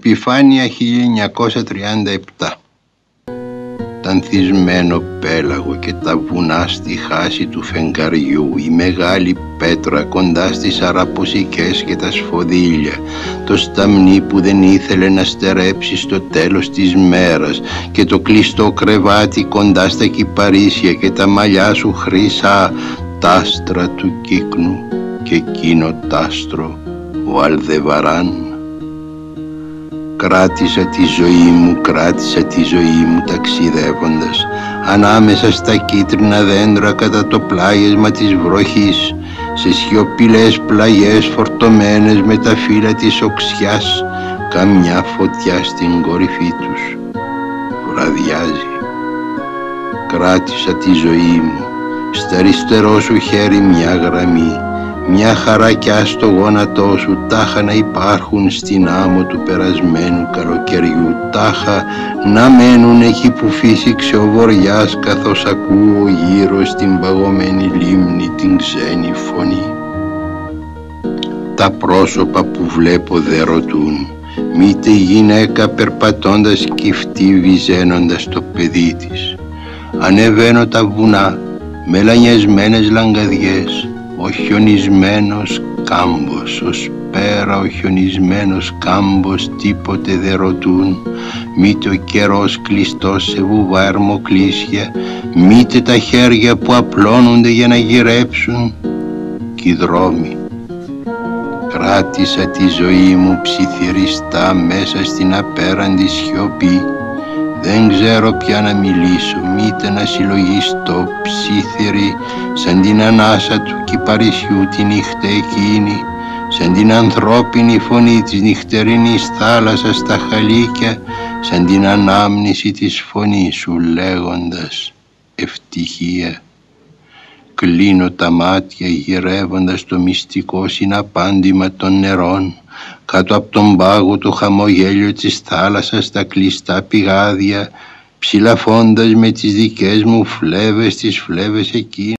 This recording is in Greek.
Επιφάνεια 1937. Τ' ανθισμένο πέλαγο και τα βουνά στη χάση του φεγγαριού, η μεγάλη πέτρα κοντά στις αραποσικές και τα σφοδίλια, το σταμνί που δεν ήθελε να στερέψει στο τέλος της μέρας και το κλειστό κρεβάτι κοντά στα κυπαρίσια και τα μαλλιά σου χρυσά, τ' άστρα του κύκνου και εκείνο τ' άστρο, ο Αλδεβαράν. Κράτησα τη ζωή μου ταξιδεύοντας ανάμεσα στα κίτρινα δέντρα κατά το πλάγισμα της βροχής, σε σιωπηλές πλαγιές φορτωμένες με τα φύλλα της οξιάς, καμιά φωτιά στην κορυφή τους. Βραδιάζει. Κράτησα τη ζωή μου, στα αριστερό σου χέρι μια γραμμή, μια χαρακιά στο γόνατό σου, τάχα να υπάρχουν στην άμμο του περασμένου καλοκαιριού, τάχα να μένουν εκεί που φύσηξε ο βοριάς, καθώς ακούω γύρω στην παγωμένη λίμνη την ξένη φωνή. Τα πρόσωπα που βλέπω δεν ρωτούν, μήτε γυναίκα περπατώντας κυφτή βυζένοντας το παιδί της. Ανεβαίνω τα βουνά, μελανιασμένες λαγκαδιές, ο χιονισμένος κάμπος, ως πέρα ο χιονισμένος κάμπος, τίποτε δεν ρωτούν, μήτε ο καιρός κλειστός σε βουβά ερμοκλήσια, μήτε τα χέρια που απλώνονται για να γυρέψουν, κι οι δρόμοι. Κράτησα τη ζωή μου ψιθυριστά μέσα στην απέραντη σιωπή, δεν ξέρω πια να μιλήσω, μήτε να συλλογιστώ, ψίθυρη σαν την ανάσα του κυπαρισιού τη νύχτα εκείνη, σαν την ανθρώπινη φωνή της νυχτερινής θάλασσας στα χαλίκια, σαν την ανάμνηση της φωνής σου λέγοντας ευτυχία. Κλείνω τα μάτια γυρεύοντας το μυστικό συναπάντημα των νερών, κάτω από τον πάγο το χαμογέλιο της θάλασσας στα κλειστά πηγάδια, ψηλαφώντας με τις δικές μου φλέβες τις φλέβες εκείνες.